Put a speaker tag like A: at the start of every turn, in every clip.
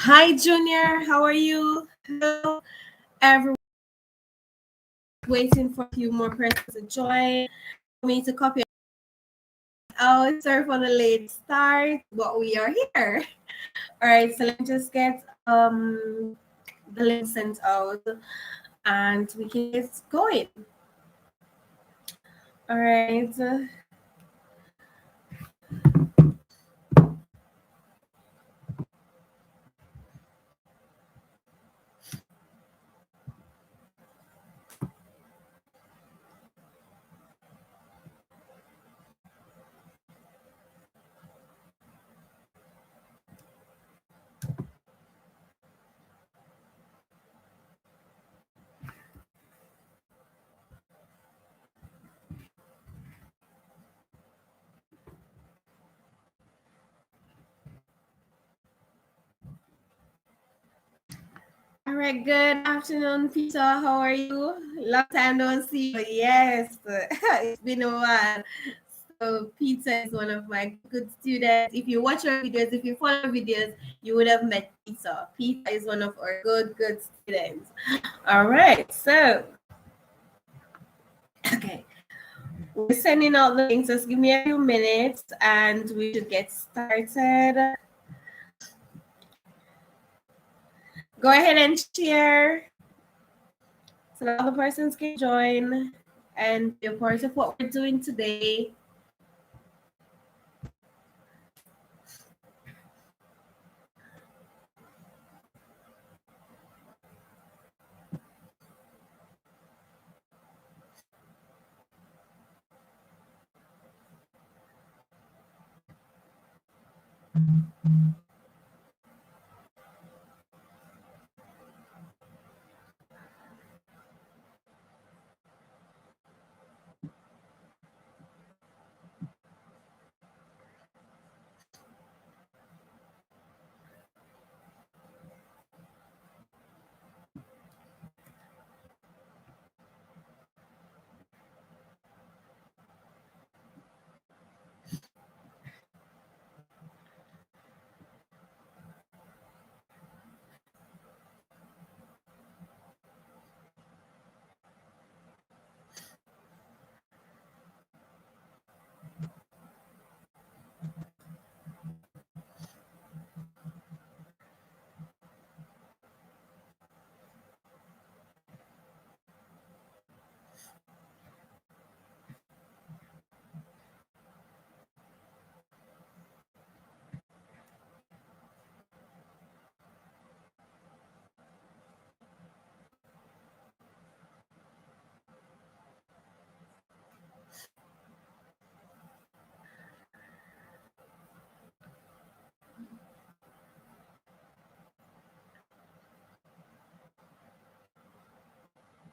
A: Hi, Junior. How are you? Hello, everyone. Waiting for a few more persons to join. For me to copy out. Sorry for the late start, but we are here. All right, so let me just get the link sent out, and we can get going. All right. All right, good afternoon, Peter. How are you? Long time no see you. Yes, it's been a while. So Peter is one of my good students. If you watch our videos, if you follow our videos, you would have met Peter. Peter is one of our good students. All right, so okay, we're sending out the links. Just give me a few minutes, and we should get started. Go ahead and share so that other persons can join and be a part of what we're doing today.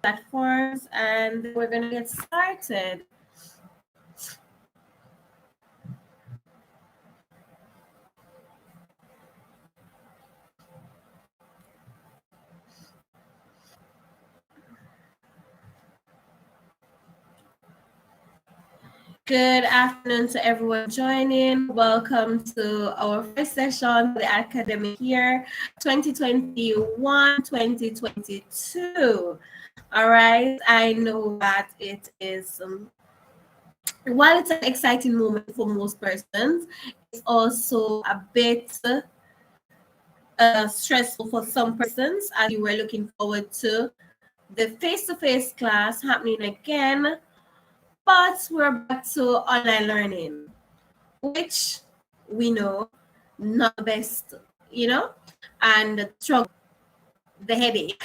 A: Platforms, and we're gonna get started. Good afternoon to everyone joining. Welcome to our first session, the academic year 2021-2022. All right, I know that it is, while it's an exciting moment for most persons, it's also a bit stressful for some persons as you were looking forward to the face-to-face class happening again, but we're back to online learning, which we know not the best, and the struggle, the headache.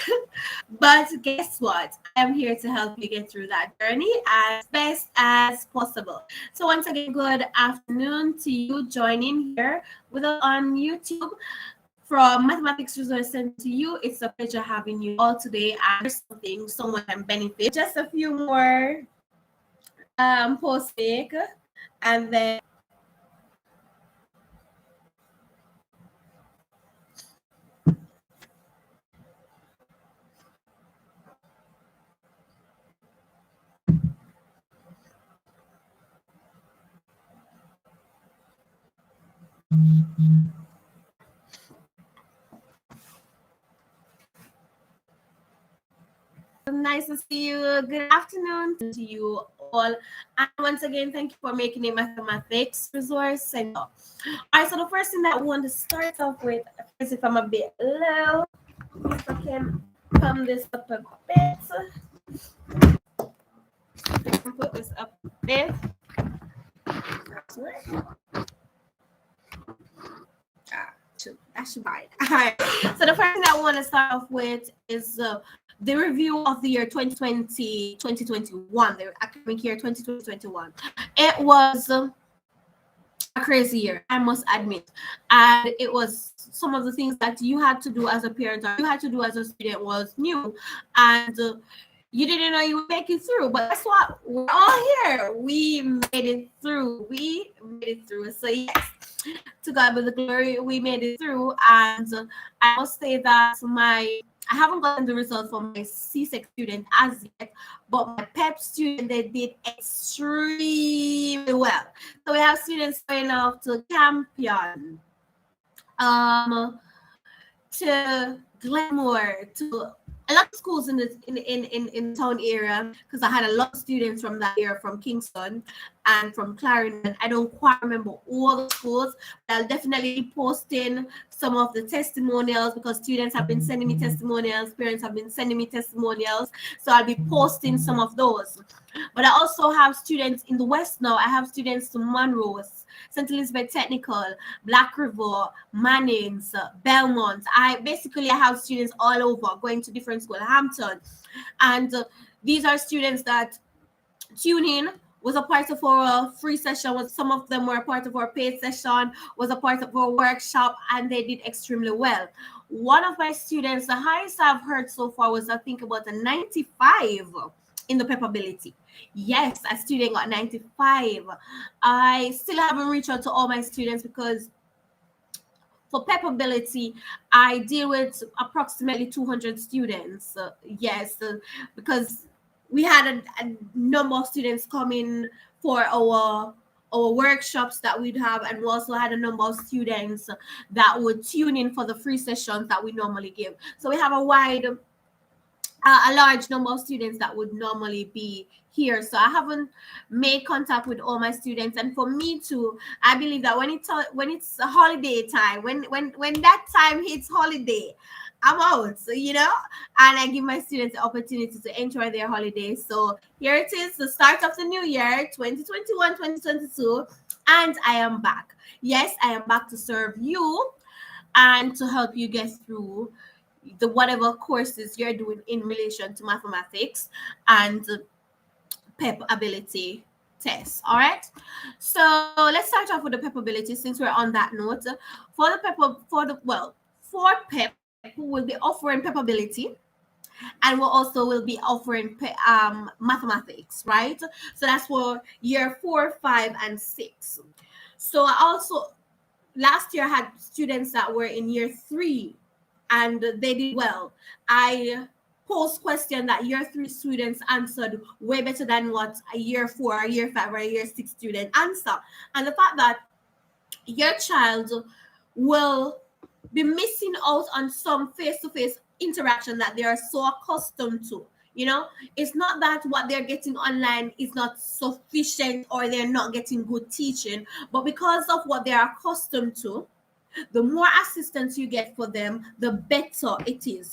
A: But guess what? I am here to help you get through that journey as best as possible. So once again, good afternoon to you joining here with us on YouTube. From Mathematics Resource Center to you, it's a pleasure having you all today. And someone can benefit. Just a few more posts make, and then nice to see you. Good afternoon to you all. And once again, thank you for making a mathematics resource center. All right, so the first thing that I want to start off with is if I'm a bit low, if I can pump this up a bit. I can put this up a bit. That should buy it. All right. So the first thing I want to start off with is the review of the year 2020, 2021, the academic year 2020-2021. It was a crazy year, I must admit. And it was some of the things that you had to do as a parent or you had to do as a student was new. And you didn't know you would make it through, but guess what? We're all here. We made it through. We made it through. So yes, to God be the glory, we made it through. And I must say that I haven't gotten the results for my CSEC student as yet, but my PEP student, they did extremely well. So we have students going off to Campion, to Glenmore, to a lot of schools in the town area, because I had a lot of students from that area, from Kingston and from Clarendon. I don't quite remember all the schools, but I'll definitely be posting some of the testimonials because students have been sending me testimonials, parents have been sending me testimonials, so I'll be posting some of those. But I also have students in the West now. I have students to Monrose, St. Elizabeth Technical, Black River, Mannings, Belmont. I have students all over going to different schools, Hampton. And these are students that tune in, was a part of our free session, some of them were a part of our paid session, was a part of our workshop, and they did extremely well. One of my students, the highest I've heard so far was, I think, about a 95 in the PEP ability. Yes, a student got 95. I still haven't reached out to all my students because for PEP ability, I deal with approximately 200 students. Because we had a number of students coming for our workshops that we'd have, and we also had a number of students that would tune in for the free sessions that we normally give. So we have a large number of students that would normally be here. So I haven't made contact with all my students, and for me too, I believe that when it's a holiday time, when that time hits holiday, I'm out, and I give my students the opportunity to enjoy their holidays. So here it is, the start of the new year, 2021, 2022, and I am back. Yes, I am back to serve you and to help you get through the whatever courses you're doing in relation to mathematics and PEP ability tests. All right, so let's start off with the PEP ability since we're on that note. For PEP, we will be offering PEP ability, and we also will be offering mathematics, right? So that's for year 4, 5, and 6. So I also last year had students that were in year 3 and they did well. I posed question that year 3 students answered way better than what a year 4, a year 5, or a year 6 student answer. And the fact that your child will be missing out on some face-to-face interaction that they are so accustomed to. It's not that what they're getting online is not sufficient or they're not getting good teaching, but because of what they are accustomed to, the more assistance you get for them, the better it is.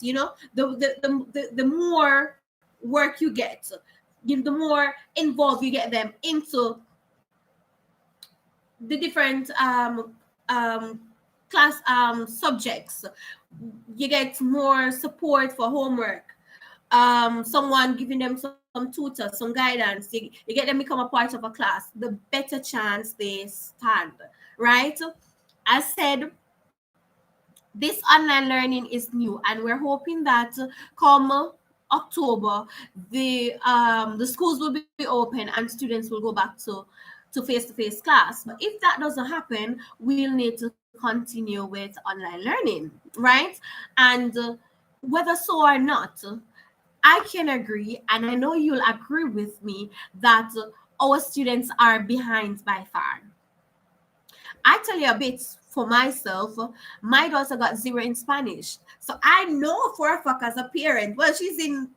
A: The more work you get, the more involved you get them into the different class subjects. You get more support for homework, someone giving them some tutor, some guidance. You get them become a part of a class, the better chance they stand, right? As said, this online learning is new, and we're hoping that come October, the schools will be open and students will go back to face-to-face class. But if that doesn't happen, we'll need to continue with online learning, right? And whether so or not, I can agree, and I know you'll agree with me, that our students are behind by far. I tell you a bit for myself. My daughter got 0 in Spanish. So I know for a fact as a parent, well, she's in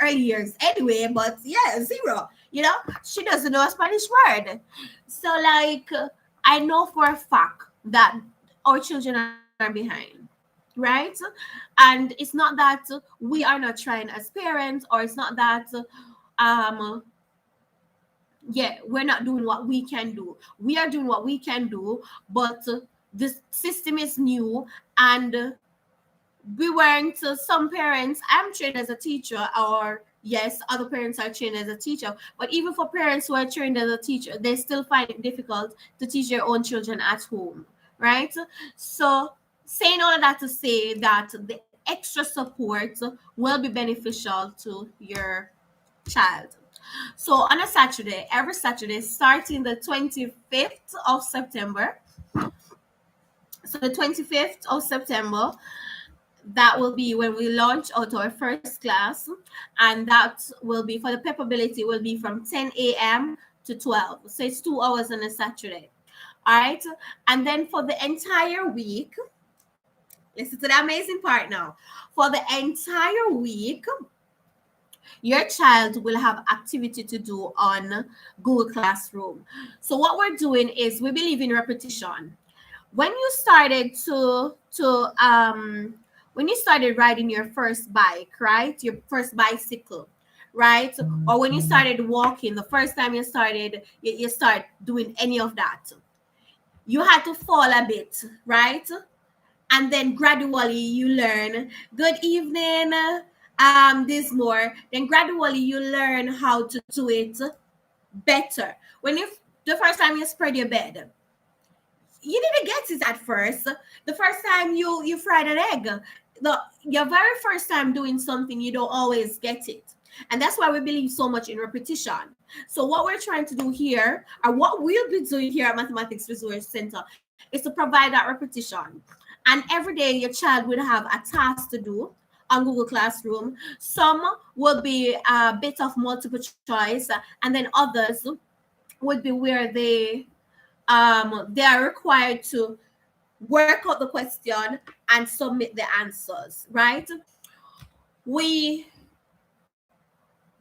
A: early years anyway, but yeah, zero. You know, she doesn't know a Spanish word. So like I know for a fact that our children are behind, right? And it's not that we are not trying as parents, or it's not that um yeah, we're not doing what we can do. We are doing what we can do, but the system is new, and we weren't some parents. I'm trained as a teacher, or yes, other parents are trained as a teacher, but even for parents who are trained as a teacher, they still find it difficult to teach their own children at home, right? So saying all of that to say that the extra support will be beneficial to your child. So on a Saturday, every Saturday, starting the 25th of September, so the 25th of September, that will be when we launch out our first class, and that will be for the Pepperability, will be from 10 a.m. to 12. So it's 2 hours on a Saturday. All right. And then for the entire week, listen to the amazing part now. For the entire week, your child will have activity to do on Google Classroom. So what we're doing is we believe in repetition. When you started when you started riding your first bike, right? Your first bicycle, right? Or when you started walking, the first time you started, you start doing any of that. You had to fall a bit, right? And then gradually you learn good evening, this more. Then gradually you learn how to do it better. When you the first time you spread your bed, you didn't get it at first. The first time you fried an egg, your very first time doing something, you don't always get it. And that's why we believe so much in repetition. So what we're trying to do here, or what we'll be doing here at Mathematics Resource Center, is to provide that repetition. And every day your child will have a task to do on Google Classroom. Some will be a bit of multiple choice, and then others would be where they are required to work out the question and submit the answers, right? We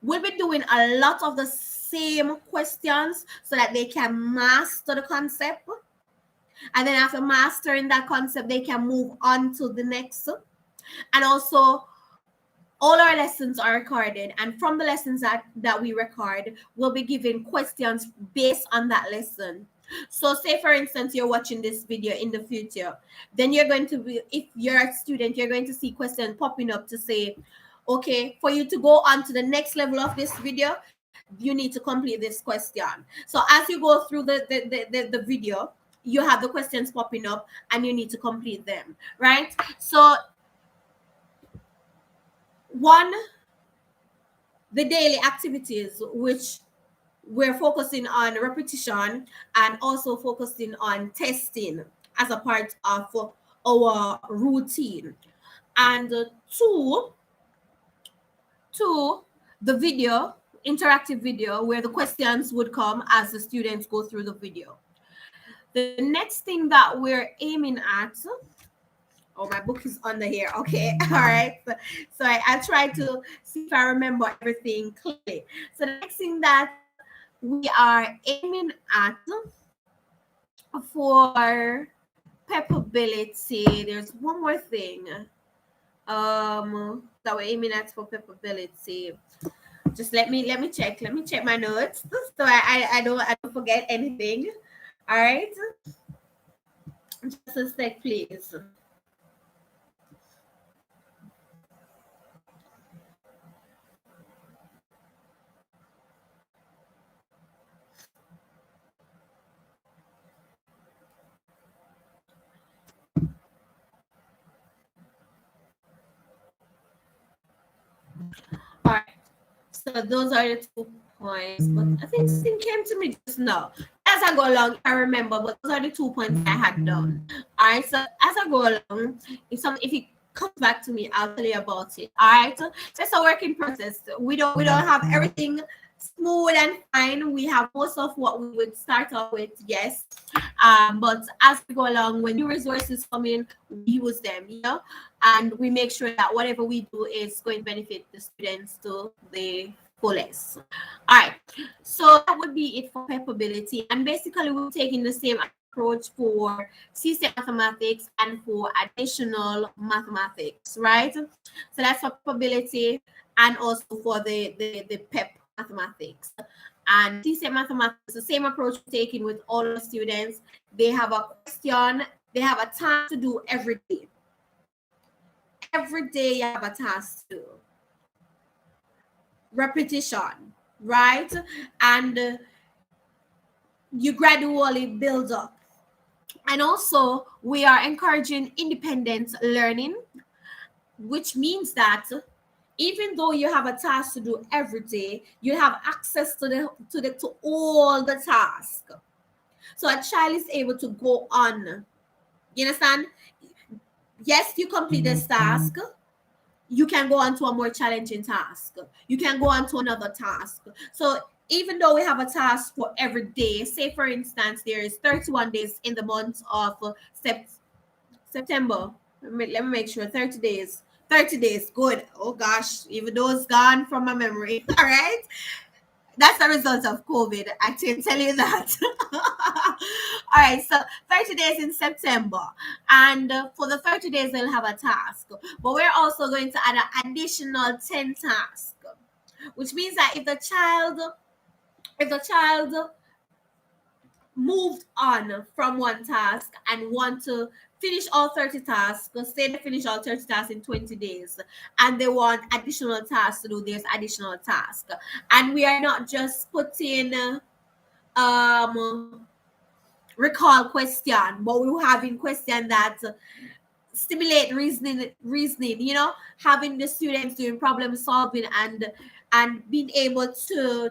A: will be doing a lot of the same questions so that they can master the concept. And then after mastering that concept, they can move on to the next. And also, all our lessons are recorded. And from the lessons that we record, we'll be giving questions based on that lesson. So say, for instance, you're watching this video in the future, then you're going to be, if you're a student, you're going to see questions popping up to say, okay, for you to go on to the next level of this video, you need to complete this question. So as you go through the video, you have the questions popping up and you need to complete them, right? So one, the daily activities, which we're focusing on repetition and also focusing on testing as a part of our routine. And two, the video, interactive video, where the questions would come as the students go through the video. The next thing that we're aiming at, oh, my book is under here. Okay, all right. So I'll try to see if I remember everything clearly. So the next thing that we are aiming at for Pepperability, there's one more thing that we're aiming at for Pepperability. Just let me check my notes so I don't forget anything. All right, just a sec, please. All right, so those are the 2 points, but I think something came to me just now. As I go along, I remember, but those are the 2 points I had done. All right, so as I go along, if it comes back to me, I'll tell you about it. All right, so it's a working process. We don't have everything smooth and fine. We have most of what we would start off with, yes. But as we go along, when new resources come in, we use them, and we make sure that whatever we do is going to benefit the students to the fullest. All right, so that would be it for PEP-ability, and basically we're taking the same approach for CSEC mathematics and for additional mathematics, right? So that's for PEP-ability and also for the PEP mathematics. And CSEC mathematics, the same approach we're taking with all the students. They have a question, they have a task to do every day. Every day you have a task to do. Repetition, right? And you gradually build up. And also, we are encouraging independent learning, which means that even though you have a task to do every day, you have access to all the tasks. So a child is able to go on. You understand? Yes, you complete this task. You can go on to a more challenging task. You can go on to another task. So even though we have a task for every day, say for instance, there is 31 days in the month of September. Let me make sure, 30 days. 30 days, good. Oh gosh, even though it's gone from my memory. All right. That's the result of COVID. I can tell you that. All right, so 30 days in September. And for the 30 days, they'll have a task. But we're also going to add an additional 10 tasks, which means that if the child moved on from one task and want to finish all 30 tasks, say they finish all 30 tasks in 20 days and they want additional tasks to do, there's additional task. And we are not just putting recall question, but we're having question that stimulate reasoning, having the students doing problem solving and being able to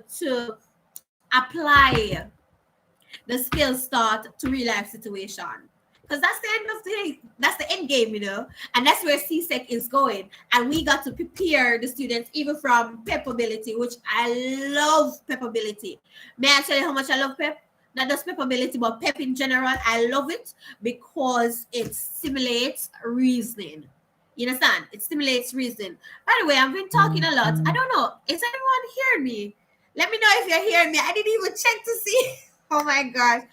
A: apply the skills taught to real life situation. Because that's the end of that's the end game, and that's where CSEC is going. And we got to prepare the students even from PEP-ability, which I love PEP-ability. May I tell you how much I love PEP? Not just PEP-ability, but PEP in general. I love it because it stimulates reasoning. You understand? It stimulates reasoning. By the way, I've been talking a lot. I don't know. Is anyone hearing me? Let me know if you're hearing me. I didn't even check to see. Oh my gosh.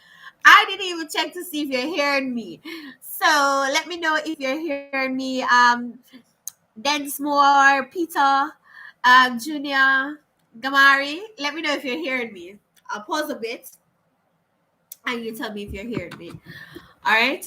A: I didn't even check to see if you're hearing me. So let me know if you're hearing me. Densmore, Peter, Junior, Gamari. Let me know if you're hearing me. I'll pause a bit and you tell me if you're hearing me. All right.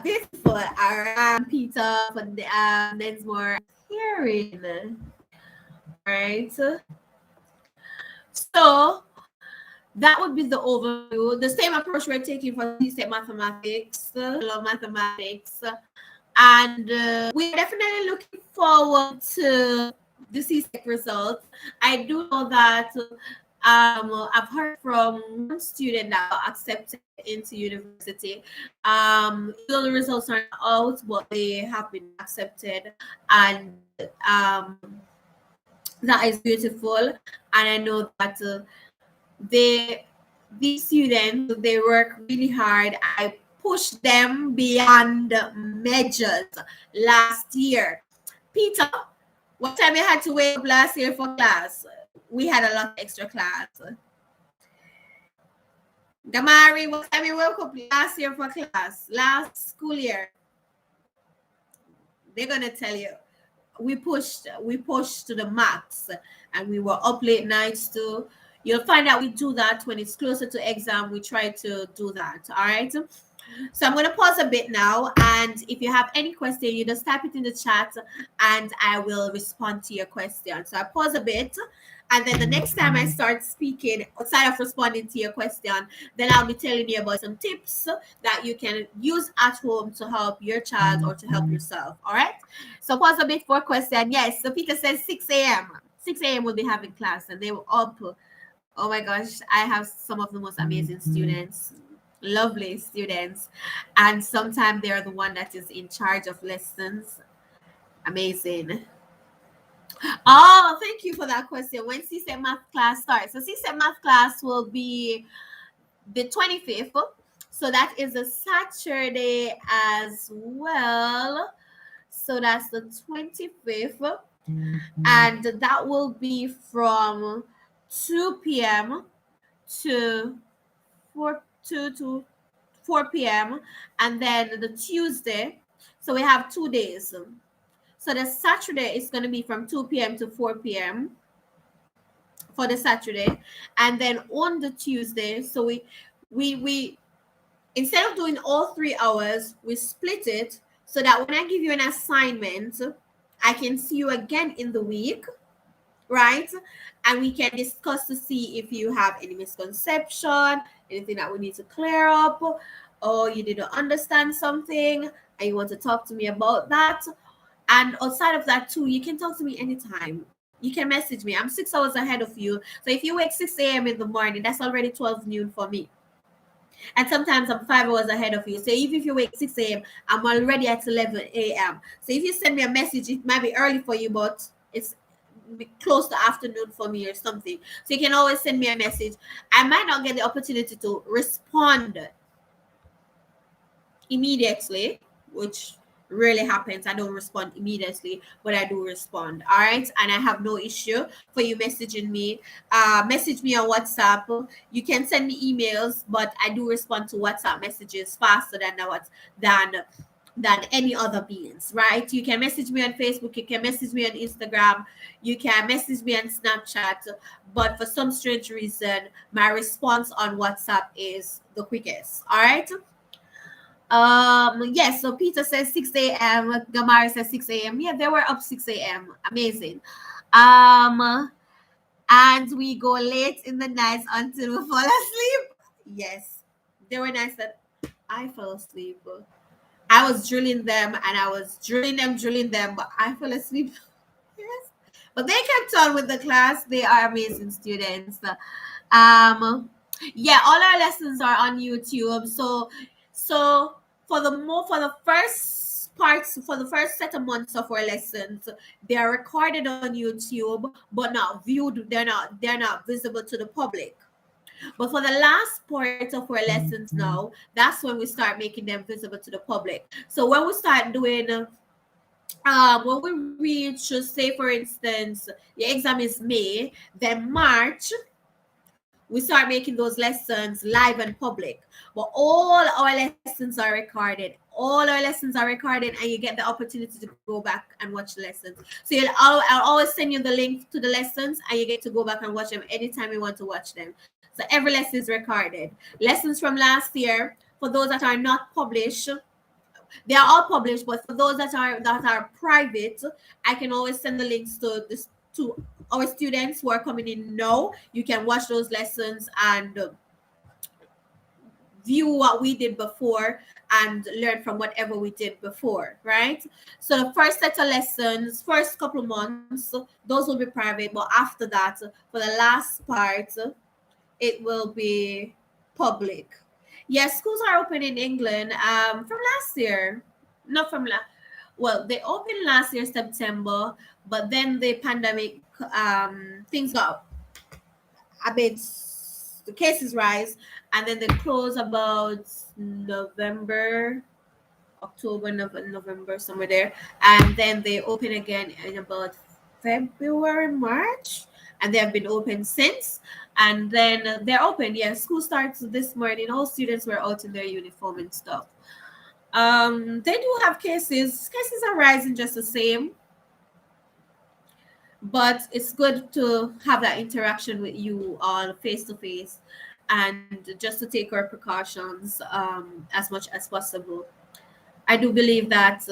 A: Beautiful. All right, Peter, for the Densmore hearing. All right. So that would be the overview. The same approach we're taking for CSEC mathematics, love mathematics, and we're definitely looking forward to the CSEC results. I do know that I've heard from one student that got accepted into university. Still the results aren't out, but they have been accepted, and that is beautiful. And I know that these students, they work really hard. I pushed them beyond measures last year. Peter, what time you had to wake up last year for class? We had a lot of extra class. Gamari, what time you woke up last year for class? Last school year? They're gonna tell you. We pushed to the max, and we were up late nights too. You'll find out we do that when it's closer to exam. We try to do that. All right. So I'm going to pause a bit now. And if you have any question, you just type it in the chat and I will respond to your question. So I pause a bit And then the next time I start speaking, outside of responding to your question, then I'll be telling you about some tips that you can use at home to help your child or to help yourself. All right. So pause a bit for a question. Yes. So Peter says 6 a.m. 6 a.m. will be having class and they were up. Oh my gosh. I have some of the most amazing students, lovely students. And sometimes they're the one that is in charge of lessons. Amazing. Oh, thank you for that question. When CSET math class starts? So CSET math class will be the 25th. So that is a Saturday as well. So that's the 25th. And that will be from 2 p.m. to 2 to 4 p.m. And then the Tuesday. So we have 2 days. So the Saturday is going to be from 2 p.m. to 4 p.m. for the Saturday, and then on the Tuesday, so we instead of doing all 3 hours, we split it so that when I give you an assignment, I can see you again in the week, right? And we can discuss to see if you have any misconception, anything that we need to clear up, or you didn't understand something and you want to talk to me about that. And outside of that too, you can talk to me anytime. You can message me. I'm 6 hours ahead of you. So if you wake 6 a.m. in the morning, that's already 12 noon for me. And sometimes I'm 5 hours ahead of you. So even if you wake 6 a.m., I'm already at 11 a.m. So if you send me a message, it might be early for you, but it's close to afternoon for me or something. So you can always send me a message. I might not get the opportunity to respond immediately, which really happens. I don't respond immediately, but I do respond. All right. And I have no issue for you messaging me. Message me on WhatsApp. You can send me emails, but I do respond to WhatsApp messages faster than any other means, right? You can message me on Facebook, you can message me on Instagram, you can message me on Snapchat, but for some strange reason, my response on WhatsApp is the quickest. All right. Yes, so Peter says 6 a.m. Gamara says 6 a.m. Yeah, they were up 6 a.m. Amazing. And we go late in the night until we fall asleep. Yes. They were nice that I fell asleep. I was drilling them and I was drilling them, but I fell asleep. Yes. But they kept on with the class. They are amazing students. Yeah, all our lessons are on YouTube. So for the first parts, for the first set of months of our lessons, they are recorded on YouTube but not viewed. They're not visible to the public. But for the last part of our lessons now, that's when we start making them visible to the public. So when we start doing when we reach, say for instance, the exam is May, then March we start making those lessons live and public. But all our lessons are recorded. All our lessons are recorded, and you get the opportunity to go back and watch the lessons. So I'll always send you the link to the lessons, and you get to go back and watch them anytime you want to watch them. So every lesson is recorded. Lessons from last year, for those that are not published, they are all published, but for those that are private, I can always send the links to our students who are coming in now. You can watch those lessons and view what we did before and learn from whatever we did before, right? So the first set of lessons, first couple of months, those will be private, but after that, for the last part, it will be public. Yes, schools are open in England from last year. Not from well, they opened last year September, but then the pandemic things got a bit, the cases rise, and then they close about November, October, November, somewhere there, and then they open again in about February, March, and they have been open since. And then they're open. Yeah, school starts this morning. All students were out in their uniform and stuff. They do have cases. Cases are rising just the same, but it's good to have that interaction with you all face to face, and just to take our precautions as much as possible. I do believe that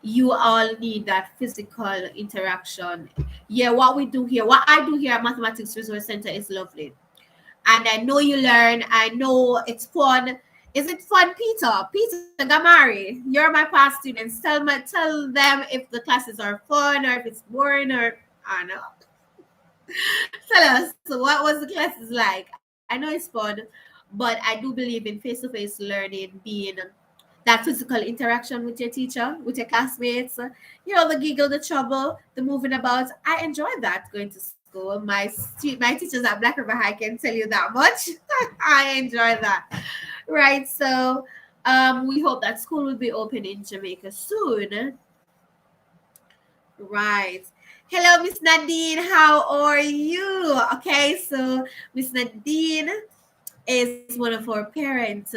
A: you all need that physical interaction. Yeah, what we do here, what I do here at Mathematics Resource Center is lovely. And I know you learn. I know it's fun. Is it fun, Peter? Peter Gamari, you're my past students. Tell them if the classes are fun or if it's boring or I don't know. Tell us, so what was the classes like? I know it's fun, but I do believe in face-to-face learning being that physical interaction with your teacher, with your classmates, the giggle, the trouble, the moving about. I enjoyed that going to school. My teachers at Black River High can tell you that much. I enjoy that. Right. So we hope that school will be open in Jamaica soon. Right. Hello, Miss Nadine. How are you? Okay, so Miss Nadine is one of our parents.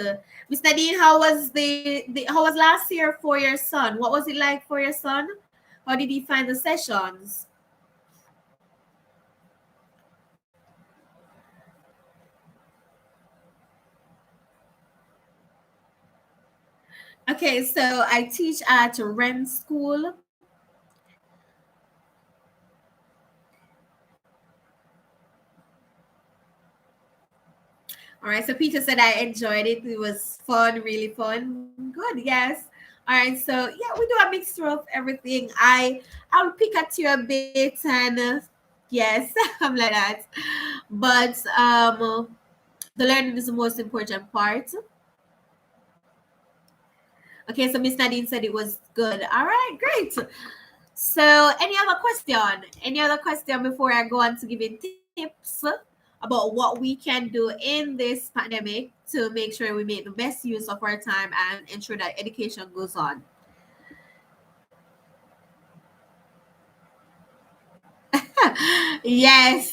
A: Miss Nadine, how was last year for your son? What was it like for your son? How did he find the sessions? Okay, so I teach at Ren School. All right, so Peter said I enjoyed it. It was fun, really fun. Good, yes. All right, so yeah, we do a mixture of everything. I'll pick at you a bit, and yes, I'm like that. But the learning is the most important part. Okay, so Miss Nadine said it was good. All right, great. So, any other question? Any other question before I go on to giving tips about what we can do in this pandemic to make sure we make the best use of our time and ensure that education goes on? Yes.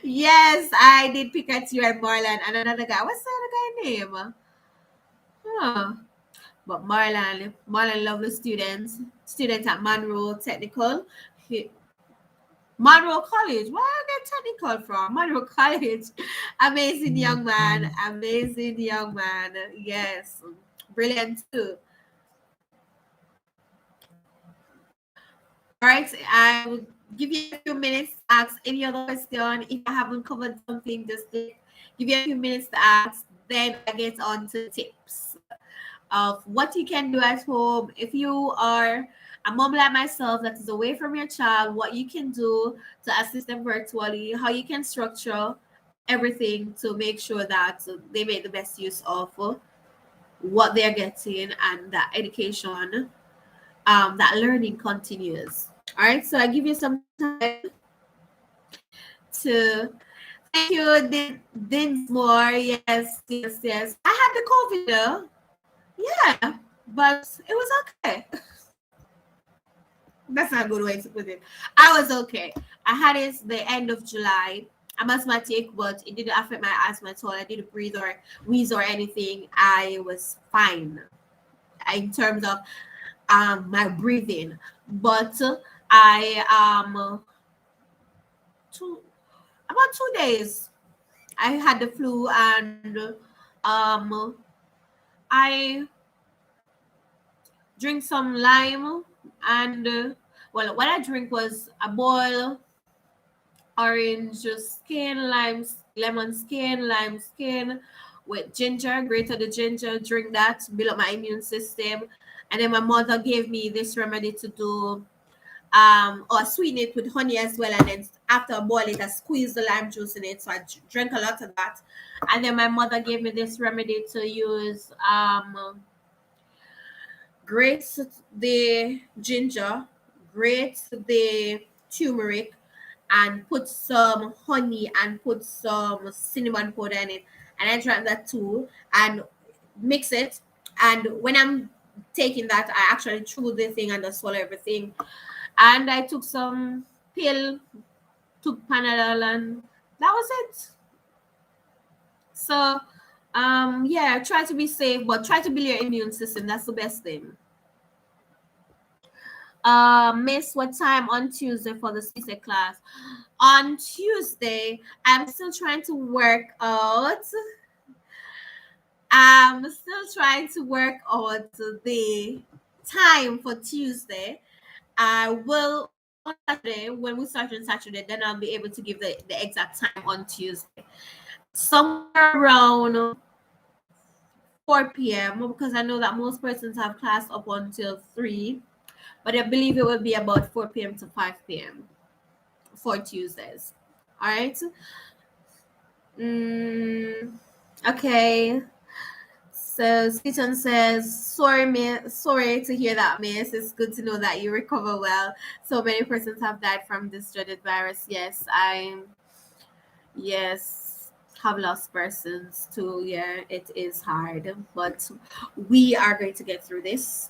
A: Yes, I did pick at you and Marlon and another guy. What's the other guy name? Huh. But Marlon lovely student at Monroe Technical. He, Monroe College. Where I get technical from? Monroe College. Amazing young man. Amazing young man. Yes. Brilliant too. All right. I will give you a few minutes to ask any other question. If I haven't covered something, just give you a few minutes to ask. Then I get on to tips of what you can do at home if you are a mom like myself that is away from your child, what you can do to assist them virtually, how you can structure everything to make sure that they make the best use of what they're getting and that education, that learning continues. All right, so I give you some time to thank you, Dinsmore. Yes, yes, yes. I had the COVID though. Yeah, but it was okay. That's not a good way to put it. I was okay. I had it the end of July. I'm asthmatic, but it didn't affect my asthma at all. I didn't breathe or wheeze or anything. I was fine in terms of my breathing. But I two about 2 days I had the flu and I drink some lime and well what I drink was a boil orange skin, lemon skin, lime skin with ginger, grated the ginger, drink that, build up my immune system. And then my mother gave me this remedy to do or sweeten it with honey as well. And then after I boil it, I squeeze the lime juice in it. So I drank a lot of that. And then my mother gave me this remedy to use grate the ginger, grate the turmeric, and put some honey and put some cinnamon powder in it. And I drank that too and mix it. And when I'm taking that, I actually chew the thing and just swallow everything. And I took some pill, took Panadol, and that was it. So, yeah, try to be safe, but try to build your immune system. That's the best thing. Miss, what time on Tuesday for the CSE class? On Tuesday, I'm still trying to work out. I'm still trying to work out the time for Tuesday. I will on Saturday, when we start on Saturday, then I'll be able to give the exact time on Tuesday. Somewhere around 4 p.m. because I know that most persons have class up until 3, but I believe it will be about 4 p.m. to 5 p.m. for Tuesdays. All right. Okay. So Satan says, sorry, miss. Sorry to hear that, miss. It's good to know that you recover well. So many persons have died from this dreaded virus. Yes, have lost persons too. Yeah, it is hard, but we are going to get through this.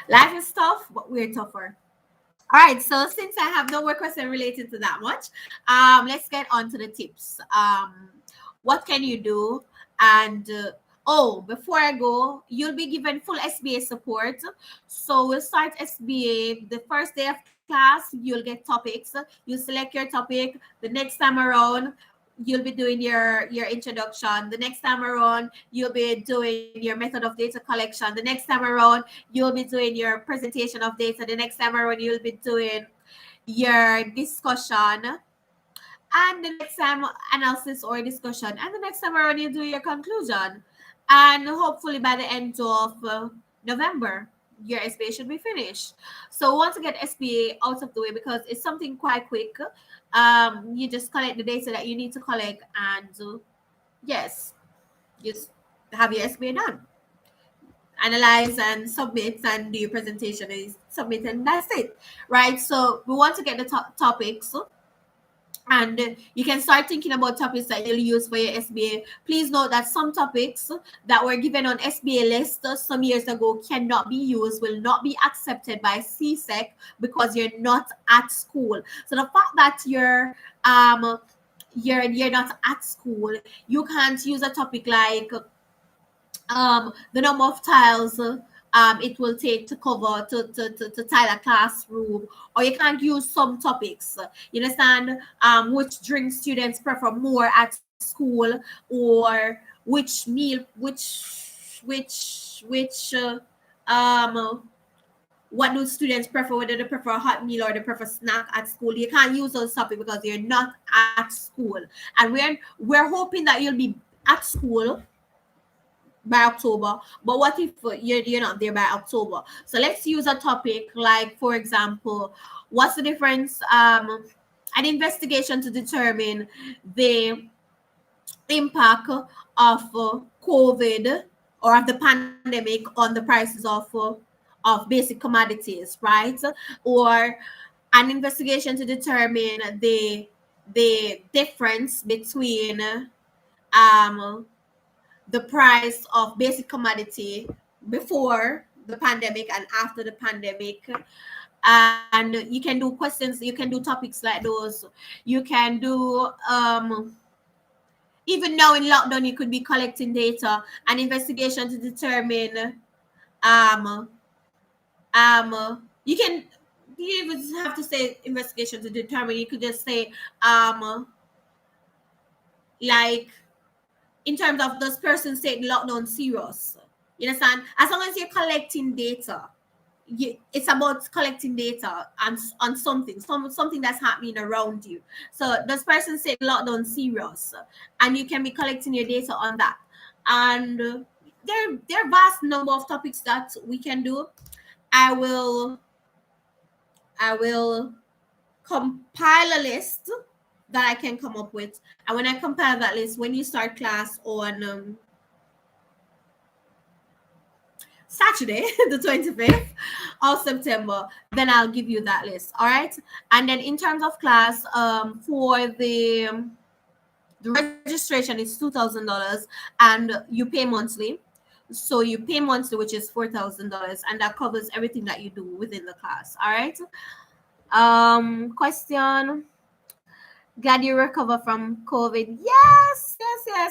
A: Life is tough, but we're tougher. All right, so since I have no more question related to that much, let's get on to the tips. What can you do? And oh, before I go, you'll be given full SBA support. So we'll start SBA the first day of class. You'll get topics. You select your topic. The next time around, you'll be doing your introduction. The next time around, you'll be doing your method of data collection. The next time around, you'll be doing your presentation of data. The next time around, you'll be doing your discussion, and the next time analysis or discussion, and the next time around you do your conclusion, and hopefully by the end of November your SBA should be finished. So we want to get SBA out of the way because it's something quite quick. You just collect the data that you need to collect, and yes, just have your SBA done, analyze and submit, and do your presentation is submit, and that's it, right? So we want to get the topics, and you can start thinking about topics that you'll use for your SBA. Please note that some topics that were given on SBA list some years ago cannot be used, will not be accepted by CSEC because you're not at school. So the fact that you're not at school, you can't use a topic like the number of tiles it will take to cover to tile a classroom, or you can't use some topics, you understand, which drink students prefer more at school, or which meal, which what do students prefer, whether they prefer a hot meal or they prefer snack at school. You can't use those topics because you're not at school, and we're hoping that you'll be at school by October. But what if you're not there by October? So let's use a topic like, for example, what's the difference? An investigation to determine the impact of COVID or of the pandemic on the prices of basic commodities, right? Or an investigation to determine the difference between the price of basic commodity before the pandemic and after the pandemic. And you can do questions, you can do topics like those. You can do even now in lockdown, you could be collecting data, an investigation to determine um you can, you even have to say investigation to determine, you could just say like, in terms of this person saying lockdown serious. You understand? As long as you're collecting data, it's about collecting data on something that's happening around you. So this person said lockdown serious, and you can be collecting your data on that. And there are vast number of topics that we can do. I will compile a list that I can come up with. And when I compile that list, when you start class on Saturday, the 25th of September, then I'll give you that list. All right. And then in terms of class, for the registration is $2,000, and you pay monthly. So you pay monthly, which is $4,000, and that covers everything that you do within the class. All right. Question. Glad you recover from COVID. Yes.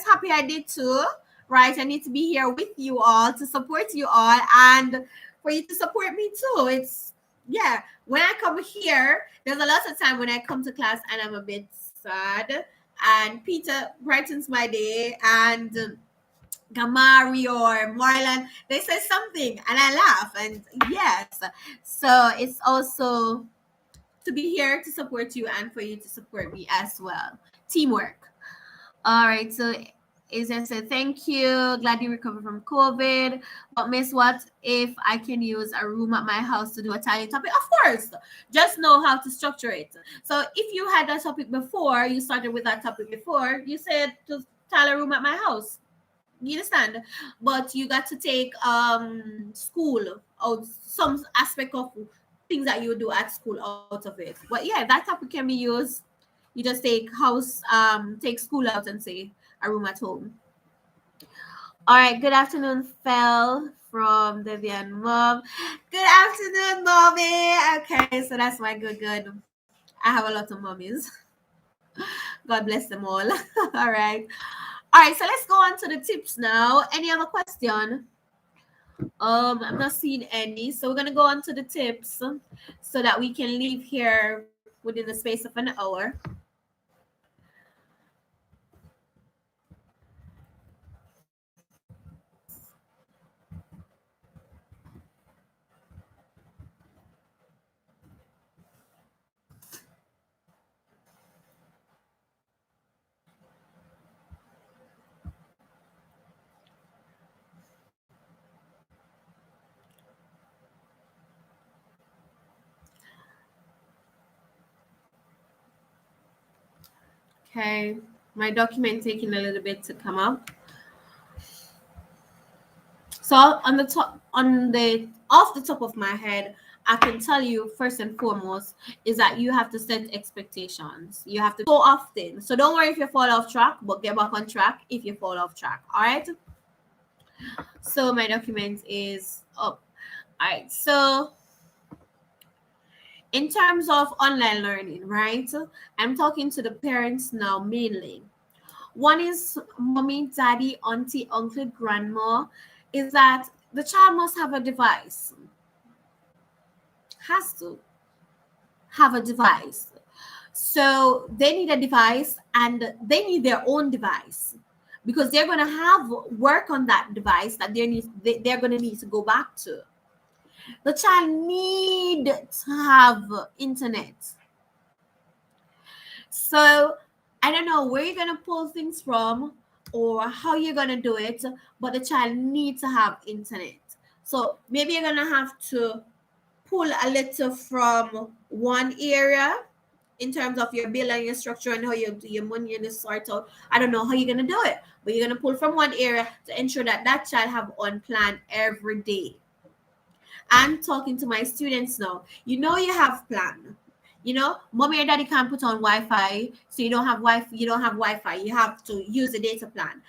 A: Happy I did too. Right. I need to be here with you all to support you all, and for you to support me too. It's, yeah. When I come here, there's a lot of time when I come to class and I'm a bit sad, and Peter brightens my day, and Kamari or Marlon, they say something and I laugh. And yes, so it's also to be here to support you and for you to support me as well. Teamwork. All right. So Isa said, thank you. Glad you recovered from COVID. But Miss, what if I can use a room at my house to do a tiny topic? Of course. Just know how to structure it. So if you had that topic before, you started with that topic before, you said to tile a room at my house. You understand? But you got to take school or some aspect of things that you do at school out of it. But yeah, that topic can be used. You just take school out and say a room at home. All right, good afternoon, Fel from Vivian Mom. Good afternoon, mommy. Okay, so that's my good. I have a lot of mommies. God bless them all. All right. All right, so let's go on to the tips now. Any other question? I'm not seeing any. So we're gonna go on to the tips so that we can leave here within the space of an hour. Okay, my document taking a little bit to come up. So on the top, off the top of my head, I can tell you first and foremost is that you have to set expectations. You have to so often. So don't worry if you fall off track, but get back on track if you fall off track. All right. So my document is up. All right. So in terms of online learning, right? I'm talking to the parents now mainly. One is mommy, daddy, auntie, uncle, grandma, is that the child must have a device. Has to have a device. So they need a device and they need their own device because they're going to have work on that device that they're going to need to go back to. The child need to have internet. So I don't know where you're going to pull things from or how you're going to do it, but the child needs to have internet. So maybe you're going to have to pull a little from one area in terms of your bill and your structure and how you do your money and the sort out. I don't know how you're going to do it, but you're going to pull from one area to ensure that that child have on plan every day. I'm talking to my students now. You know you have plan. You know, mommy or daddy can't put on Wi-Fi, so you don't have Wi-Fi. You don't have Wi-Fi. You have to use a data plan.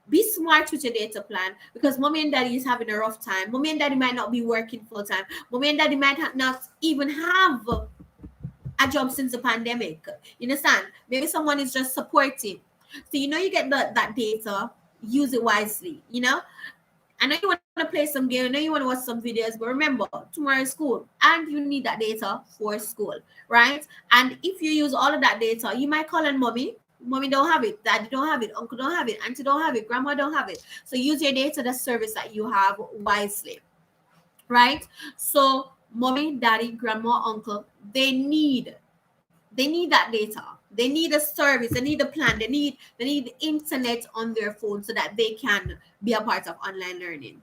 A: Be smart with your data plan because mommy and daddy is having a rough time. Mommy and daddy might not be working full time. Mommy and daddy might not even have a job since the pandemic. You understand? Maybe someone is just supporting. So you know you get that data, use it wisely. You know, I know you want to play some game, I know you want to watch some videos, but remember, tomorrow is school and you need that data for school, right? And if you use all of that data, you might call on mommy. Mommy don't have it, daddy don't have it, uncle don't have it, auntie don't have it, grandma don't have it. So use your data, the service that you have wisely, right? So mommy, daddy, grandma, uncle, they need that data. They need a service, they need a plan, they need internet on their phone so that they can be a part of online learning.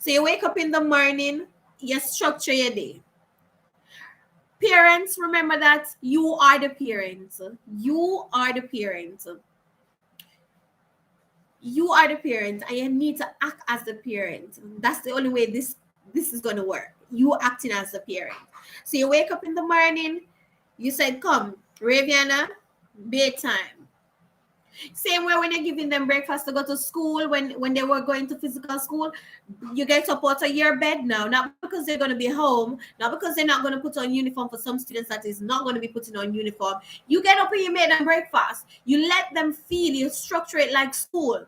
A: So you wake up in the morning, you structure your day. Parents, remember that you are the parents. You are the parents. You are the parent and you need to act as the parent. That's the only way this is going to work. You acting as the parent. So you wake up in the morning, you said, come, Raviana, bedtime. Same way when you're giving them breakfast to go to school, when they were going to physical school, you get up out of your bed now, not because they're going to be home, not because they're not going to put on uniform. For some students that is not going to be putting on uniform, you get up and you make them breakfast. You let them feel, you structure it like school.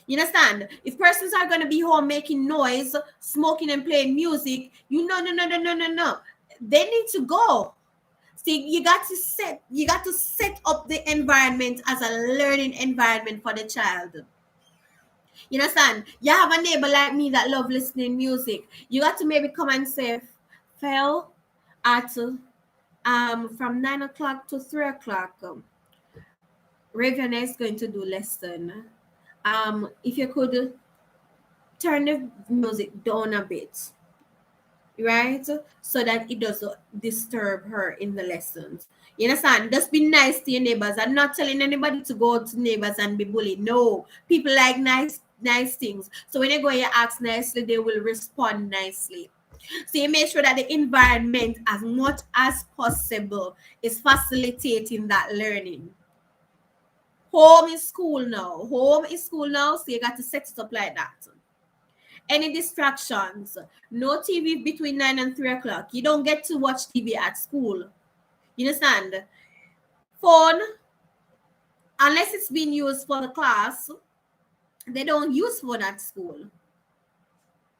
A: You understand? If persons are going to be home making noise, smoking and playing music, no. They need to go. See, you got to set up the environment as a learning environment for the child. You understand? You have a neighbor like me that love listening music. You got to maybe come and say, Phil, at from 9 o'clock to 3 o'clock, Raviana is going to do lesson. If you could turn the music down a bit, right? So that it doesn't disturb her in the lessons. You understand? Just be nice to your neighbors. I'm not telling anybody to go to neighbors and be bullied. No. People like nice things. So when you go and you ask nicely, they will respond nicely. So you make sure that the environment, as much as possible, is facilitating that learning. Home is school now. Home is school now, so you got to set it up like that. Any distractions? No TV between 9 and 3 o'clock. You don't get to watch TV at school. You understand? Phone, unless it's being used for the class, they don't use phone at school.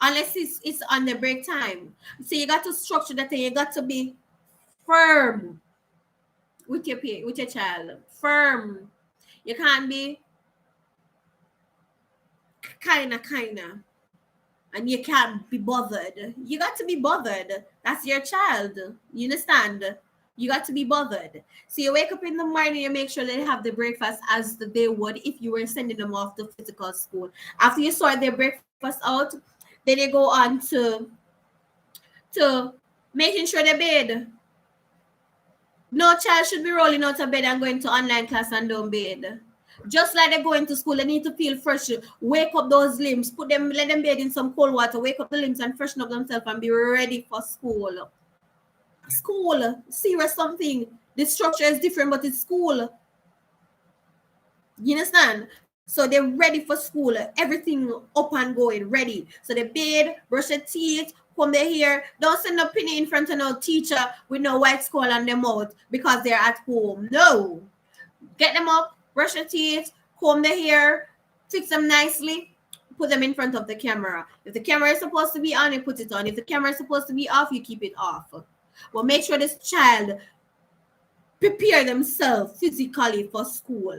A: Unless it's on the break time. So you got to structure that thing. You got to be firm with your child. Firm. You can't be kinda. And you can't be bothered. You got to be bothered. That's your child. You understand? You got to be bothered. So you wake up in the morning, you make sure they have the breakfast as they would if you were sending them off to physical school. After you sort their breakfast out, then you go on to making sure they bed. No child should be rolling out of bed and going to online class and don't bed. Just like they go into school, they need to feel fresh. Wake up those limbs, let them bathe in some cold water, wake up the limbs and freshen up themselves and be ready for school. School, serious something. The structure is different, but it's school. You understand? So they're ready for school. Everything up and going, ready. So they bathe, brush their teeth, comb their hair. Don't send a penny in front of no teacher with no white skull on their mouth because they're at home. No. Get them up, brush their teeth, comb their hair, fix them nicely, put them in front of the camera. If the camera is supposed to be on, you put it on. If the camera is supposed to be off, you keep it off. Well, make sure this child prepare themselves physically for school.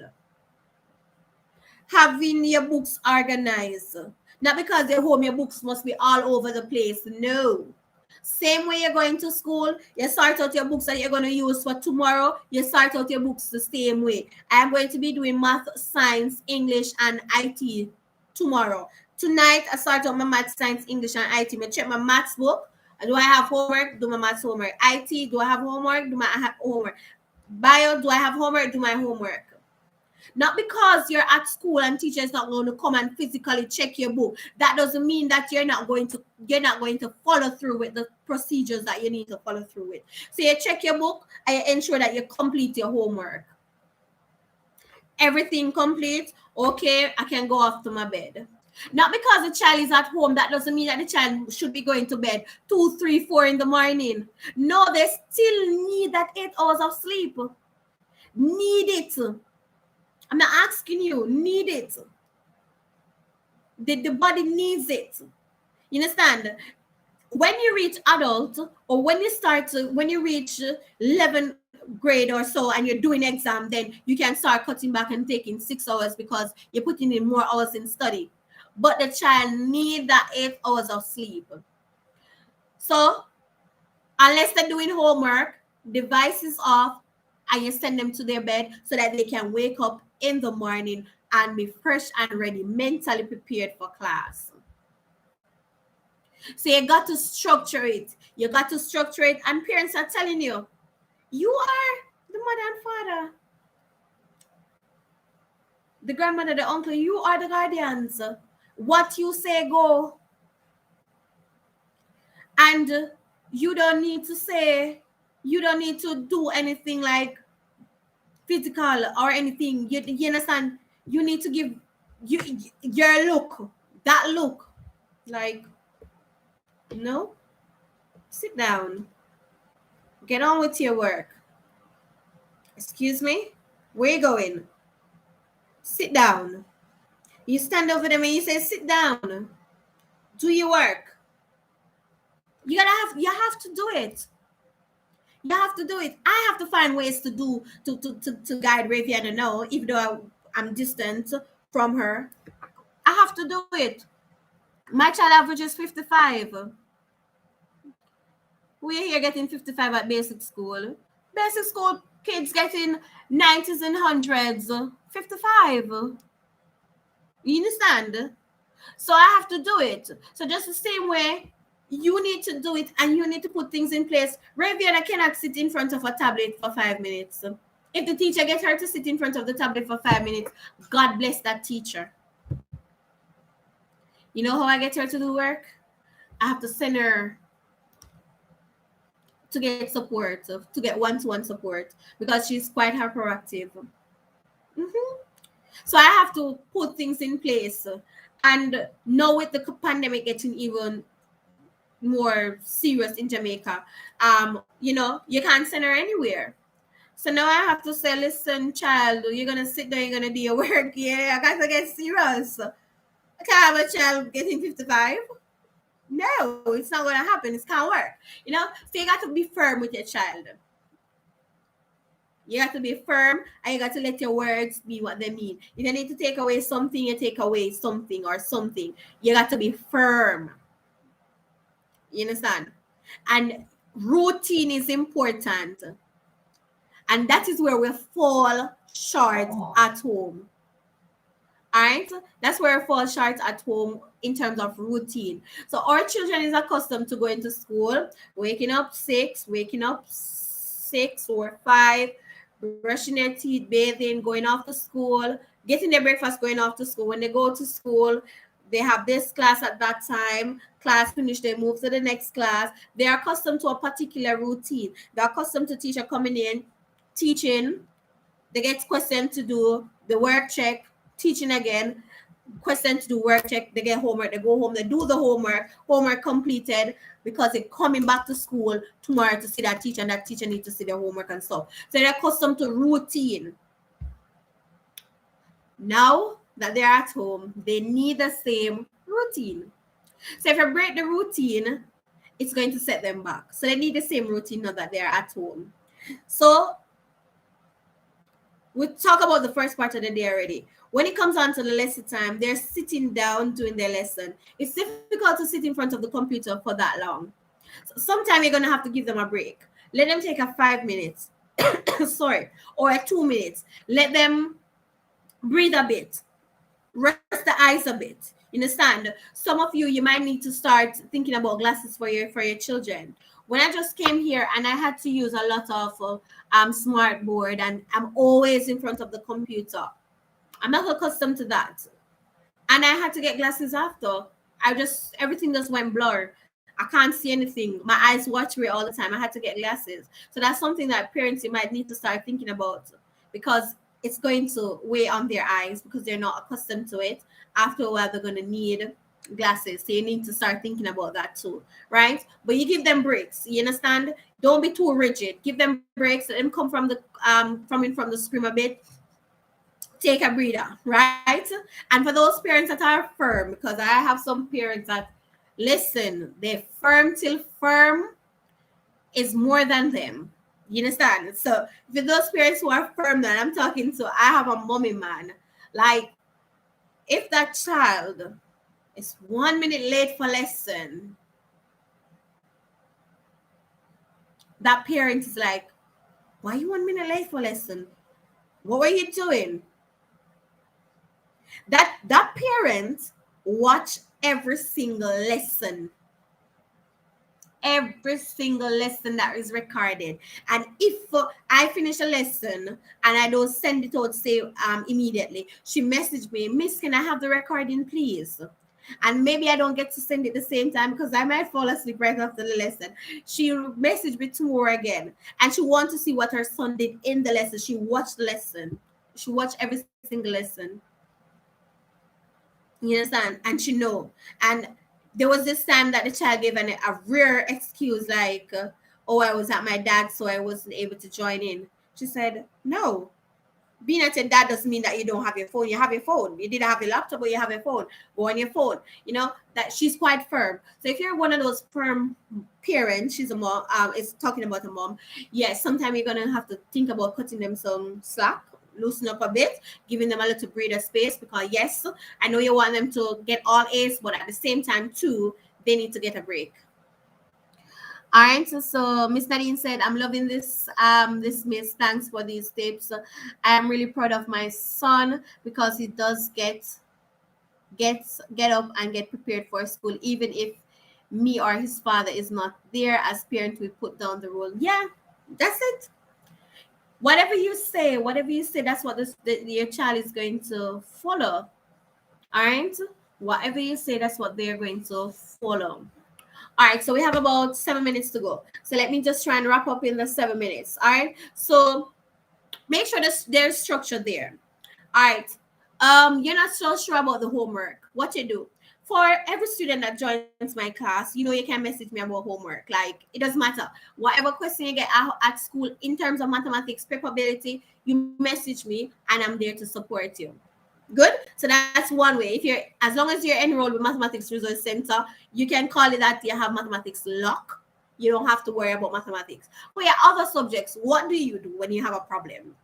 A: Having your books organized. Not because they're home, your books must be all over the place. No. Same way you're going to school, you sort out your books that you're going to use for tomorrow. You sort out your books the same way. I'm going to be doing math, science, English, and IT tomorrow. Tonight, I start out my math, science, English, and IT. I check my maths book. Do I have homework? Do my maths homework. IT, do I have homework? Do my homework. Bio, do I have homework? Do my homework. Not because you're at school and teacher is not going to come and physically check your book. That doesn't mean that you're not going to follow through with the procedures that you need to follow through with. So you check your book and you ensure that you complete your homework. Everything complete. Okay, I can go off to my bed. Not because the child is at home, that doesn't mean that the child should be going to bed 2, 3, 4 in the morning. No, they still need that 8 hours of sleep. Need it. I'm not asking you, need it. The body needs it. You understand? When you reach adult, or when you reach 11th grade or so and you're doing exam, then you can start cutting back and taking 6 hours because you're putting in more hours in study. But the child needs that 8 hours of sleep. So unless they're doing homework, device is off, and you send them to their bed so that they can wake up in the morning and be fresh and ready, mentally prepared for class. So you got to structure it. You got to structure it. And parents are telling you, you are the mother and father, the grandmother, the uncle, you are the guardians. What you say, go. And you don't need to do anything like physical or anything. You understand? You need to give your look, that look. Like, no, sit down. Get on with your work. Excuse me? Where you going? Sit down. You stand over them and you say, sit down. Do your work. You have to do it. You have to do it. I have to find ways to guide Raviana now, even though I'm distant from her. I have to do it. My child average is 55. We're here getting 55 at basic school. Basic school kids getting 90s and 100s. 55. You understand? So I have to do it. So just the same way, you need to do it and you need to put things in place. Raviana cannot sit in front of a tablet for 5 minutes. If the teacher gets her to sit in front of the tablet for 5 minutes, God bless that teacher. You know how I get her to do work? I have to send her to get support, to get one-to-one support, because she's quite hyperactive. So I have to put things in place. And now with the pandemic getting even more serious in Jamaica, you can't send her anywhere. So now I have to say, listen, child, you're gonna sit there, you're gonna do your work. Yeah, I gotta get serious. I can't have a child getting 55. No, it's not gonna happen. It can't work. So you got to be firm with your child. You got to be firm, and you got to let your words be what they mean. If you need to take away something, you take away something or something. You got to be firm. You understand? And routine is important. And that is where we fall short at home. All right? That's where we fall short at home in terms of routine. So our children is accustomed to going to school, waking up 6 or 5, brushing their teeth, bathing, going off to school, getting their breakfast, going off to school. When they go to school, they have this class at that time. Class finished, they move to the next class. They are accustomed to a particular routine. They're accustomed to teacher coming in, teaching. They get question to do, the work check, teaching again, question to do, work check, they get homework, they go home, they do the homework completed, because they're coming back to school tomorrow to see that teacher, and that teacher needs to see their homework and stuff. So they're accustomed to routine. Now that they're at home, they need the same routine. So if I break the routine, it's going to set them back. So they need the same routine now that they're at home. So we talk about the first part of the day already. When it comes on to the lesson time, they're sitting down doing their lesson. It's difficult to sit in front of the computer for that long. So sometimes you're going to have to give them a break. Let them take a 5 minutes, or a 2 minutes. Let them breathe a bit, rest the eyes a bit. You understand? Some of you might need to start thinking about glasses for your children. When I just came here and I had to use a lot of smart board, and I'm always in front of the computer. I'm not accustomed to that. And I had to get glasses after. Everything just went blur. I can't see anything. My eyes watery all the time. I had to get glasses. So that's something that parents, you might need to start thinking about, because it's going to weigh on their eyes because they're not accustomed to it. After a while, they're going to need glasses. So you need to start thinking about that too, right? But you give them breaks. You understand? Don't be too rigid. Give them breaks. Let them come from the screen a bit. Take a breather, right? And for those parents that are firm, because I have some parents that, listen, they're firm till firm is more than them. You understand? So for those parents who are firm that I'm talking to, I have a mommy man. Like, if that child is 1 minute late for lesson, that parent is like, why are you 1 minute late for lesson? What were you doing? That parent watch every single lesson that is recorded. And if I finish a lesson and I don't send it out, say immediately, she messaged me, Miss, can I have the recording, please? And maybe I don't get to send it the same time because I might fall asleep right after the lesson. She messaged me tomorrow again, and she wants to see what her son did in the lesson. She watched the lesson. She watched every single lesson. You understand? And she know. And there was this time that the child gave a rare excuse, like, oh, I was at my dad's, so I wasn't able to join in. She said, no, being at your dad doesn't mean that you don't have your phone. You have your phone. You didn't have your laptop, but you have your phone. Go on your phone. You know, that she's quite firm. So if you're one of those firm parents, she's a mom, is talking about a mom, yes, sometimes you're going to have to think about cutting them some slack. loosen up a bit, giving them a little breather space, because yes, I know you want them to get all A's, but at the same time too, they need to get a break. All right, so Miss Nadine said, I'm loving this miss. Thanks for these tips. I am really proud of my son because he does get up and get prepared for school, even if me or his father is not there. As parents, we put down the rule. Yeah, that's it. Whatever you say, that's what your child is going to follow. All right, whatever you say, that's what they're going to follow. All right, so we have about 7 minutes to go. So let me just try and wrap up in the 7 minutes. All right, so make sure there's structure there. All right, you're not so sure about the homework. What you do, for every student that joins my class, you can message me about homework. Like, it doesn't matter. Whatever question you get at school in terms of mathematics preparability, you message me and I'm there to support you. Good. So that's one way. As long as you're enrolled with Mathematics Resource Center, you can call it that you have mathematics lock. You don't have to worry about mathematics. For your other subjects, what do you do when you have a problem?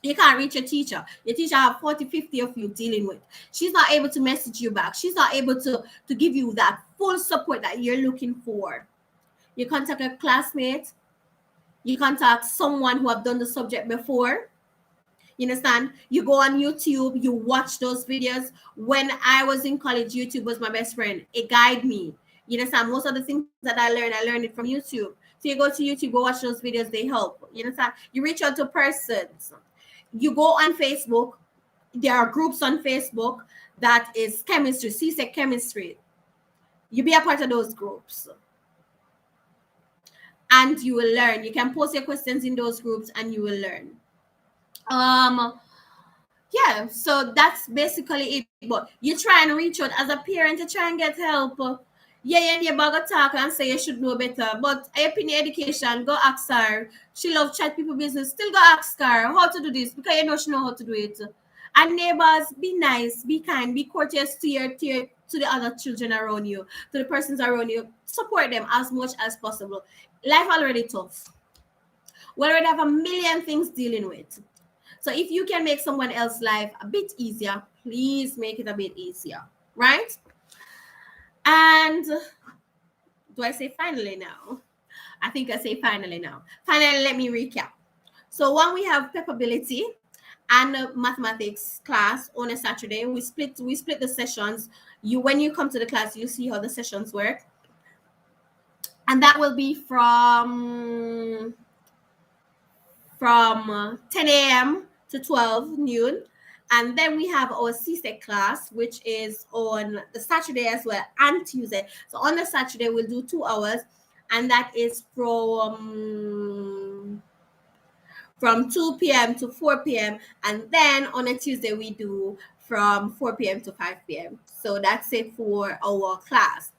A: You can't reach your teacher. Your teacher have 40, 50 of you dealing with. She's not able to message you back. She's not able to give you that full support that you're looking for. You contact a classmate. You contact someone who have done the subject before. You understand? You go on YouTube, you watch those videos. When I was in college, YouTube was my best friend. It guided me. You understand? Most of the things that I learned it from YouTube. So you go to YouTube, go watch those videos, they help. You understand? You reach out to persons. You go on Facebook. There are groups on Facebook that is chemistry, CSEC chemistry. You be a part of those groups. And you will learn. You can post your questions in those groups and you will learn. Yeah, so that's basically it. But you try and reach out as a parent, you try and get help. Yeah, your neighbor talk and say you should know better. But I in education, go ask her. She love chat people business. Still go ask her how to do this, because she know how to do it. And neighbors, be nice, be kind, be courteous to the other children around you, to the persons around you. Support them as much as possible. Life already tough. We already have a million things dealing with. So if you can make someone else's life a bit easier, please make it a bit easier, right? And do I say finally now? I think I say finally now. Finally, let me recap. So one, we have preparability and mathematics class on a Saturday. We split the sessions. When you come to the class, you see how the sessions work. And that will be from 10 a.m. to 12 noon. And then we have our CSEC class, which is on the Saturday as well, and Tuesday. So on the Saturday, we'll do 2 hours, and that is from 2 p.m. to 4 p.m. And then on a Tuesday, we do from 4 p.m. to 5 p.m. So that's it for our class.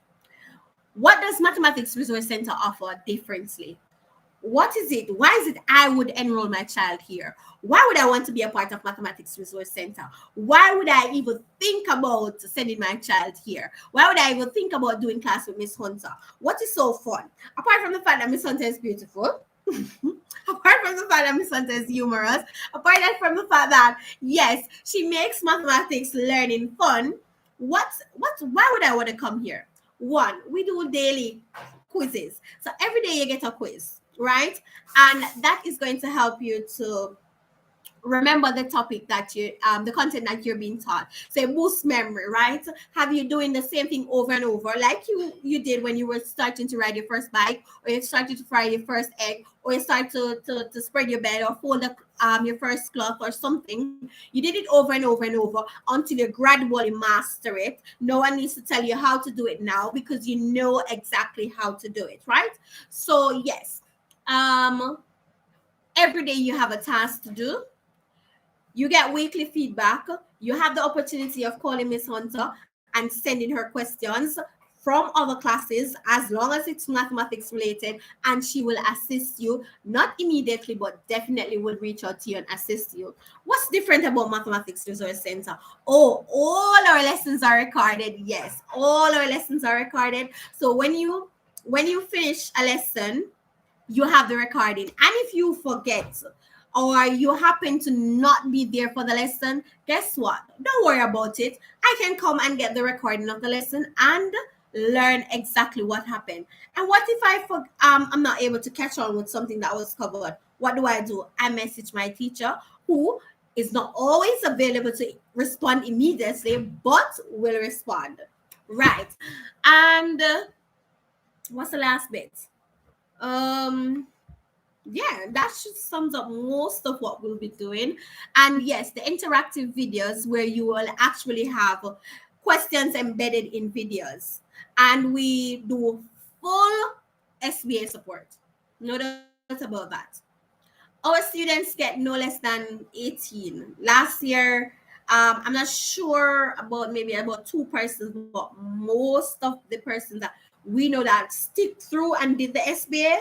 A: What does Mathematics Resource Center offer differently? What is it? Why is it I would enroll my child here? Why would I want to be a part of Mathematics Resource Center? Why would I even think about sending my child here? Why would I even think about doing class with Miss Hunter? What is so fun? Apart from the fact that Miss Hunter is beautiful, apart from the fact that Miss Hunter is humorous, apart from the fact that, yes, she makes mathematics learning fun, why would I want to come here? One, we do daily quizzes. So every day you get a quiz, right? And that is going to help you to remember the topic that the content that you're being taught. So it boosts memory, right? Have you doing the same thing over and over, like you did when you were starting to ride your first bike, or you started to fry your first egg, or you start to spread your bed or fold your first cloth or something. You did it over and over and over until you gradually master it. No one needs to tell you how to do it now, because you know exactly how to do it, right? So yes, every day you have a task to do. You get weekly feedback. You have the opportunity of calling Miss Hunter and sending her questions from other classes, as long as it's mathematics related, and she will assist you, not immediately, but definitely will reach out to you and assist you. What's different about Mathematics Resource Center? Oh, all our lessons are recorded. Yes, all our lessons are recorded. So when you finish a lesson, you have the recording. And if you forget, or you happen to not be there for the lesson, guess what? Don't worry about it. I can come and get the recording of the lesson and learn exactly what happened. And what if I'm not able to catch on with something that was covered? What do? I message my teacher, who is not always available to respond immediately, but will respond. Right. And what's the last bit? Um, yeah, that should sums up most of what we'll be doing. And yes, the interactive videos where you will actually have questions embedded in videos. And we do full SBA support. No doubt about that. Our students get no less than 18. Last year, I'm not sure about, maybe about 2 persons, but most of the persons that we know that stick through and did the SBA,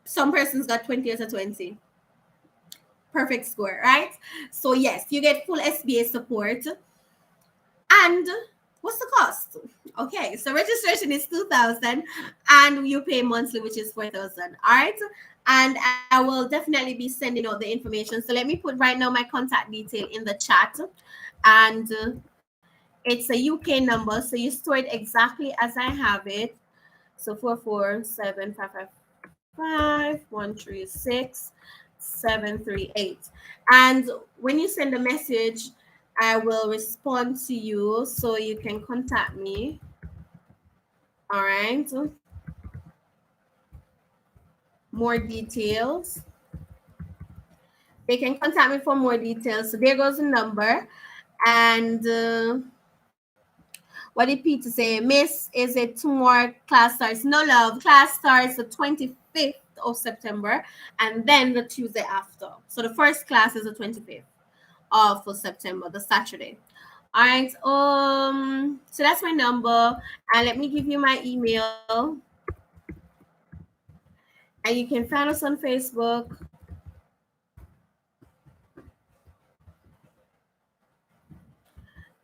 A: some persons got 20 out of 20. Perfect score, right? So yes, you get full SBA support. And what's the cost? Okay, so registration is 2,000 and you pay monthly, which is 4,000. All right. And I will definitely be sending out the information. So let me put right now my contact detail in the chat. And it's a UK number. So you store it exactly as I have it. So 447555136 738. And when you send a message, I will respond to you so you can contact me. All right. More details. They can contact me for more details. So there goes the number. And what did Peter say? Miss, is it 2 more class starts? No, love. Class starts the 25th of September and then the Tuesday after. So the first class is the 25th of September, the Saturday. All right. So that's my number. And let me give you my email. And you can find us on Facebook.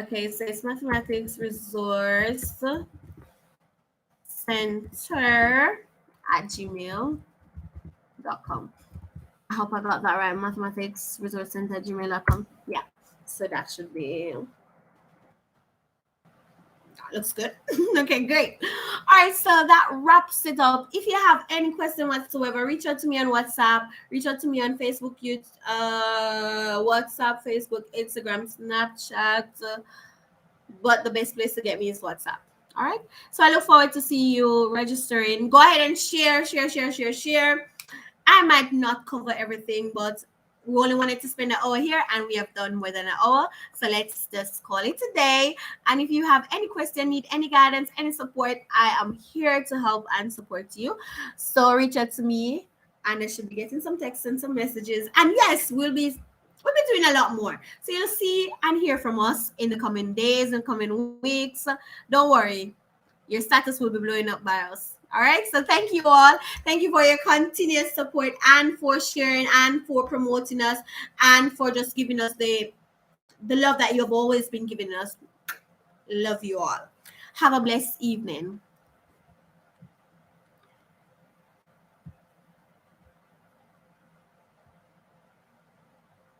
A: Okay, so it's Mathematics Resource Center at gmail.com. I hope I got that right. Mathematics Resource Center at gmail.com. Yeah. So that should be. That looks good. Okay, great. All right, so that wraps it up. If you have any question whatsoever, reach out to me on WhatsApp. Reach out to me on Facebook, WhatsApp, Facebook, Instagram, Snapchat. But the best place to get me is WhatsApp. All right. So I look forward to see you registering. Go ahead and share. I might not cover everything, but we only wanted to spend an hour here and we have done more than an hour. So let's just call it a day. And if you have any question, need any guidance, any support, I am here to help and support you. So reach out to me and I should be getting some texts and some messages. And yes, we'll be doing a lot more. So you'll see and hear from us in the coming days and coming weeks. Don't worry. Your status will be blowing up by us. All right. So thank you all. Thank you for your continuous support and for sharing and for promoting us and for just giving us the love that you've always been giving us. Love you all. Have a blessed evening.